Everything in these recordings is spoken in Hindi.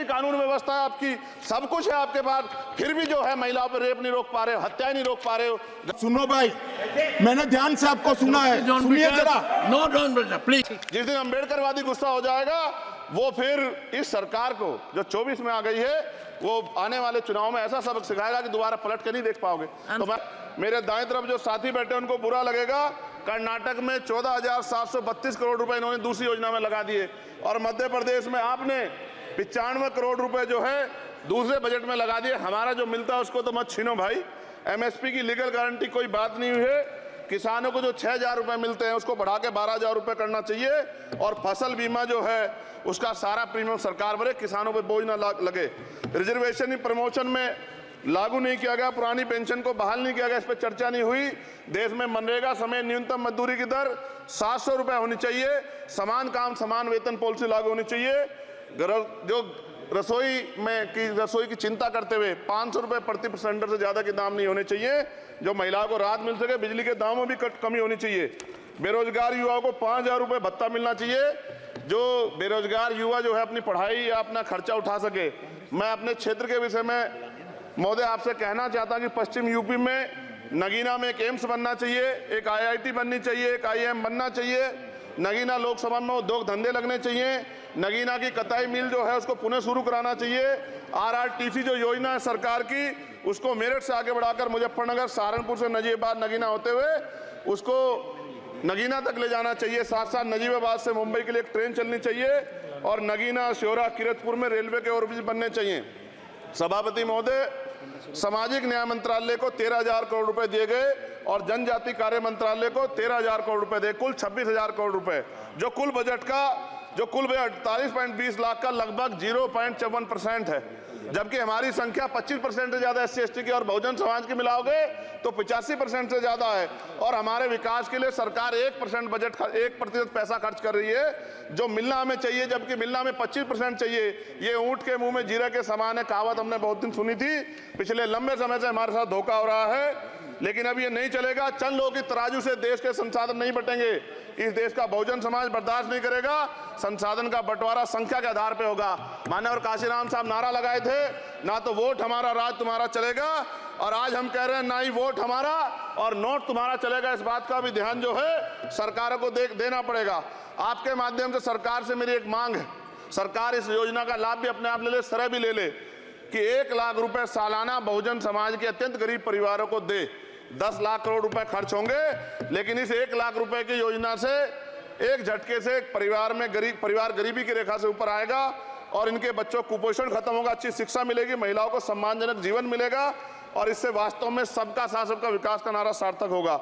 कानून व्यवस्था है आपकी, सब कुछ है आपके पास, फिर भी जो है महिलाओं पर रेप नहीं रोक पा रहे हो, हत्याएं नहीं रोक पा रहे हो। सुनो भाई, मैंने ध्यान से आपको सुना है, सुनिए जरा। No don't please. जिस दिन अम्बेडकरवादी गुस्सा हो जाएगा वो फिर इस सरकार को जो 24 में आ गई है वो आने वाले चुनाव में ऐसा सबक सिखाएगा कि दोबारा पलट के नहीं देख पाओगे। तो मैं, मेरे दाएं तरफ जो साथी बैठे उनको बुरा लगेगा, कर्नाटक में 14,732 करोड़ रुपए इन्होंने दूसरी योजना में लगा दिए और मध्य प्रदेश में आपने 95 करोड़ रुपए जो है दूसरे बजट में लगा दिए। हमारा जो मिलता है उसको तो मत छीनो भाई। एमएसपी की लीगल गारंटी कोई बात नहीं हुई है। किसानों को जो 6,000 रुपए मिलते हैं उसको बढ़ा के 12,000 रुपए करना चाहिए और फसल बीमा जो है उसका सारा प्रीमियम सरकार भरे, किसानों पर बोझ ना लगे। रिजर्वेशन प्रमोशन में लागू नहीं किया गया, पुरानी पेंशन को बहाल नहीं किया गया, इस पर चर्चा नहीं हुई। देश में मनरेगा समेत न्यूनतम मजदूरी की दर 700 रुपए होनी चाहिए। समान काम समान वेतन पॉलिसी लागू होनी चाहिए। जो रसोई की चिंता करते हुए 500 रुपए प्रति सिलेंडर से ज्यादा के दाम नहीं होने चाहिए, जो महिलाओं को राहत मिल सके। बिजली के दामों में भी कमी होनी चाहिए। बेरोजगार युवाओं को 5,000 रुपए भत्ता मिलना चाहिए, जो बेरोजगार युवा जो है अपनी पढ़ाई या अपना खर्चा उठा सके। मैं अपने क्षेत्र के विषय में महोदय आपसे कहना चाहता हूं कि पश्चिम यूपी में नगीना में एक एम्स बनना चाहिए, एक IIT बननी चाहिए, एक IIM बनना चाहिए। नगीना लोकसभा में उद्योग धंधे लगने चाहिए। नगीना की कताई मिल जो है उसको पुनः शुरू कराना चाहिए। RRTC जो योजना है सरकार की उसको मेरठ से आगे बढ़ाकर मुजफ्फरनगर, सहारनपुर से नजीबाबाद नगीना होते हुए उसको नगीना तक ले जाना चाहिए। साथ साथ नजीबाबाद से मुंबई के लिए एक ट्रेन चलनी चाहिए और नगीना, श्योरा, किरतपुर में रेलवे के ओवरब्रिज बनने चाहिए। सभापति महोदय, सामाजिक न्याय मंत्रालय को 13,000 करोड़ रुपए दिए गए और जनजाति कार्य मंत्रालय को 13,000 करोड़ रुपए दिए, कुल 26,000 करोड़ रुपए, जो कुल बजट 48.20 लाख का लगभग 0.54% है। जबकि हमारी संख्या 25% से ज्यादा SC/ST की और बहुजन समाज की मिलाओगे तो 85% से ज्यादा है। और हमारे विकास के लिए सरकार 1% बजट 1% पैसा खर्च कर रही है, जो मिलना हमें चाहिए, जबकि मिलना हमें 25% चाहिए। ये ऊंट के मुंह में जीरा के समान है, कहावत हमने बहुत दिन सुनी थी। पिछले लंबे समय से हमारे साथ धोखा हो रहा है, लेकिन अब ये नहीं चलेगा। चंद लोगों की तराजू से देश के संसाधन नहीं बटेंगे। इस देश का बहुजन समाज बर्दाश्त नहीं करेगा। संसाधन का बंटवारा संख्या के आधार पे होगा। माननीय काशीराम साहब नारा लगाए थे, ना तो वोट हमारा राज तुम्हारा चलेगा, और आज हम कह रहे हैं ना ही वोट हमारा और नोट तुम्हारा चलेगा। इस बात का भी ध्यान जो है सरकारों को देना पड़ेगा। आपके माध्यम से सरकार से मेरी एक मांग है, सरकार इस योजना का लाभ भी अपने आप ले ले, सरह भी ले ले कि 1 लाख रुपए सालाना बहुजन समाज के अत्यंत गरीब परिवारों को दे। 10 लाख करोड़ रुपए खर्च होंगे, लेकिन इस 1 लाख रुपए की योजना से एक झटके से परिवार गरीबी की रेखा से ऊपर आएगा और इनके बच्चों को कुपोषण खत्म होगा, अच्छी शिक्षा मिलेगी, महिलाओं को सम्मानजनक जीवन मिलेगा और इससे वास्तव में सबका साथ सबका विकास का नारा सार्थक होगा।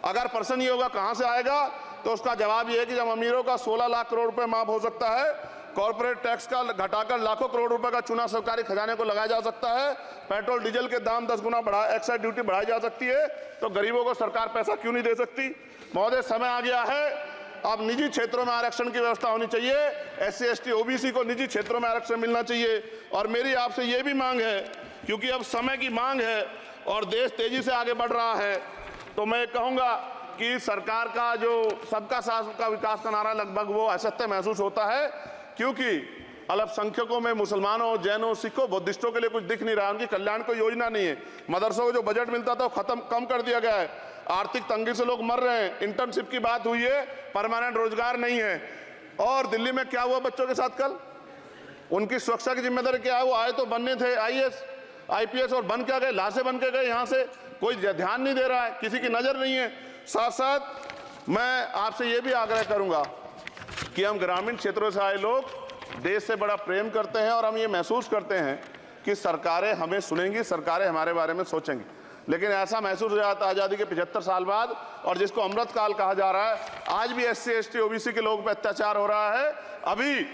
अगर प्रश्न ये होगा कहां से आएगा, तो उसका जवाब ये है कि जब अमीरों का 16 लाख करोड़ रुपए माफ हो सकता है, कॉर्पोरेट टैक्स का घटाकर लाखों करोड़ रुपए का चुना सरकारी खजाने को लगाया जा सकता है, पेट्रोल डीजल के दाम 10 गुना एक्साइज ड्यूटी बढ़ाई जा सकती है, तो गरीबों को सरकार पैसा क्यों नहीं दे सकती। महोदय, समय आ गया है, अब निजी क्षेत्रों में आरक्षण की व्यवस्था होनी चाहिए। SC/ST OBC को निजी क्षेत्रों में आरक्षण मिलना चाहिए। और मेरी आपसे ये भी मांग है, क्योंकि अब समय की मांग है और देश तेजी से आगे बढ़ रहा है, तो मैं कहूँगा कि सरकार का जो सबका साथ सबका विकास का नारा लगभग वो असत्य महसूस होता है, क्योंकि अल्पसंख्यकों में मुसलमानों, जैनों, सिखों, बुद्धिस्टों के लिए कुछ दिख नहीं रहा, उनकी कल्याण कोई योजना नहीं है। मदरसों को जो बजट मिलता था वो कम कर दिया गया है। आर्थिक तंगी से लोग मर रहे हैं। इंटर्नशिप की बात हुई है, परमानेंट रोजगार नहीं है। और दिल्ली में क्या हुआ बच्चों के साथ कल, उनकी सुरक्षा की जिम्मेदारी क्या है? वो आए तो बनने थे IAS IPS और बन क्या गए, लाशें बन के गए। यहाँ से कोई ध्यान नहीं दे रहा है, किसी की नजर नहीं है। साथ साथ मैं आपसे ये भी आग्रह करूंगा कि हम ग्रामीण क्षेत्रों से आए लोग देश से बड़ा प्रेम करते हैं और हम ये महसूस करते हैं कि सरकारें हमें सुनेंगी, सरकारें हमारे बारे में सोचेंगी। लेकिन ऐसा महसूस हो जाता है आज़ादी के 75 साल बाद, और जिसको अमृत काल कहा जा रहा है, आज भी SC/ST OBC के लोगों पर अत्याचार हो रहा है। अभी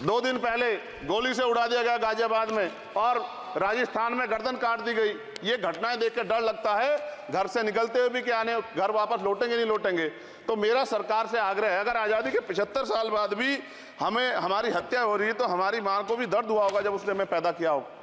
2 दिन पहले गोली से उड़ा दिया गया गाजियाबाद में और राजस्थान में गर्दन काट दी गई। ये घटनाएं देख के डर लगता है, घर से निकलते हुए भी कि आने घर वापस लौटेंगे नहीं लौटेंगे। तो मेरा सरकार से आग्रह है, अगर आज़ादी के 75 साल बाद भी हमारी हत्या हो रही है, तो हमारी मां को भी दर्द हुआ होगा जब उसने हमें पैदा किया होगा।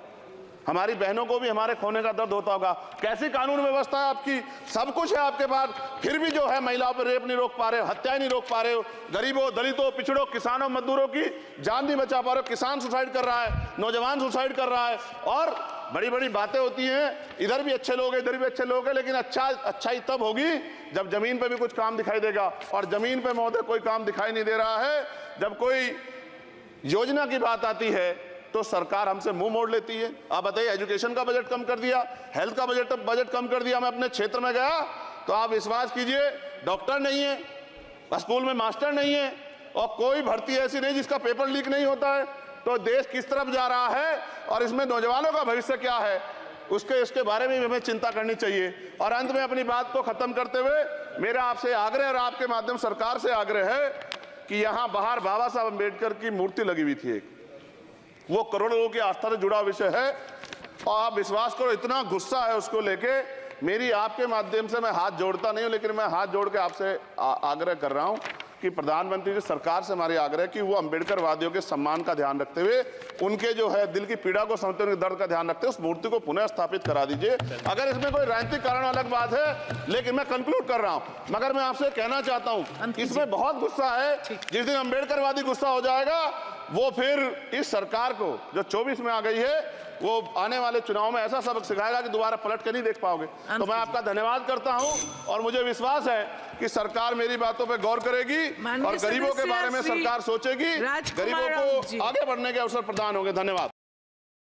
हमारी बहनों को भी हमारे खोने का दर्द होता होगा। कैसी कानून व्यवस्था है आपकी, सब कुछ है आपके पास, फिर भी जो है महिलाओं पर रेप नहीं रोक पा रहे हो, हत्याएं नहीं रोक पा रहे हो, गरीबों, दलितों, पिछड़ों, किसानों, मजदूरों की जान नहीं बचा पा रहे हो। किसान सुसाइड कर रहा है, नौजवान सुसाइड कर रहा है, और बड़ी बड़ी बातें होती हैं, इधर भी अच्छे लोग हैं, इधर भी अच्छे लोग हैं, लेकिन अच्छाई तब होगी जब जमीन पे भी कुछ काम दिखाई देगा। और जमीन पे महोदय कोई काम दिखाई नहीं दे रहा है। जब कोई योजना की बात आती है तो सरकार हमसे मुंह मोड़ लेती है। आप बताइए, एजुकेशन का बजट कम कर दिया, हेल्थ का बजट कम कर दिया। मैं अपने क्षेत्र में गया तो आप विश्वास कीजिए, डॉक्टर नहीं है, स्कूल में मास्टर नहीं है, और कोई भर्ती ऐसी नहीं जिसका पेपर लीक नहीं होता है। तो देश किस तरफ जा रहा है और इसमें नौजवानों का भविष्य क्या है, इसके बारे में भी हमें चिंता करनी चाहिए। और अंत में अपनी बात को खत्म करते हुए मेरा आपसे आग्रह और आपके माध्यम सरकार से आग्रह है कि यहाँ बाहर बाबा साहब अम्बेडकर की मूर्ति लगी हुई थी एक, वो करोड़ों लोगों की आस्था से जुड़ा विषय है, और आप विश्वास करो इतना गुस्सा है उसको लेके। मेरी आपके माध्यम से, मैं हाथ जोड़ता नहीं हूं, लेकिन मैं हाथ जोड़ के आपसे आग्रह कर रहा हूं कि प्रधानमंत्री जी, सरकार से हमारी आग्रह कि वो अम्बेडकर वादियों के सम्मान का ध्यान रखते हुए, उनके जो है दिल की पीड़ा को समझते हुए, उनके दर्द का ध्यान रखते हुए उस मूर्ति को पुनः स्थापित करा दीजिए। अगर इसमें कोई राजनीतिक कारण अलग बात है, लेकिन मैं कंक्लूड कर रहा हूं। मगर मैं आपसे कहना चाहता हूं, इसमें बहुत गुस्सा है। जिस दिन अम्बेडकर वादी गुस्सा हो जाएगा, वो फिर इस सरकार को जो 24 में आ गई है, वो आने वाले चुनाव में ऐसा सबक सिखाएगा कि दोबारा पलट के नहीं देख पाओगे। तो मैं आपका धन्यवाद करता हूं, और मुझे विश्वास है कि सरकार मेरी बातों पे गौर करेगी और गरीबों के बारे में सरकार सोचेगी, गरीबों को आगे बढ़ने के अवसर प्रदान होंगे। धन्यवाद।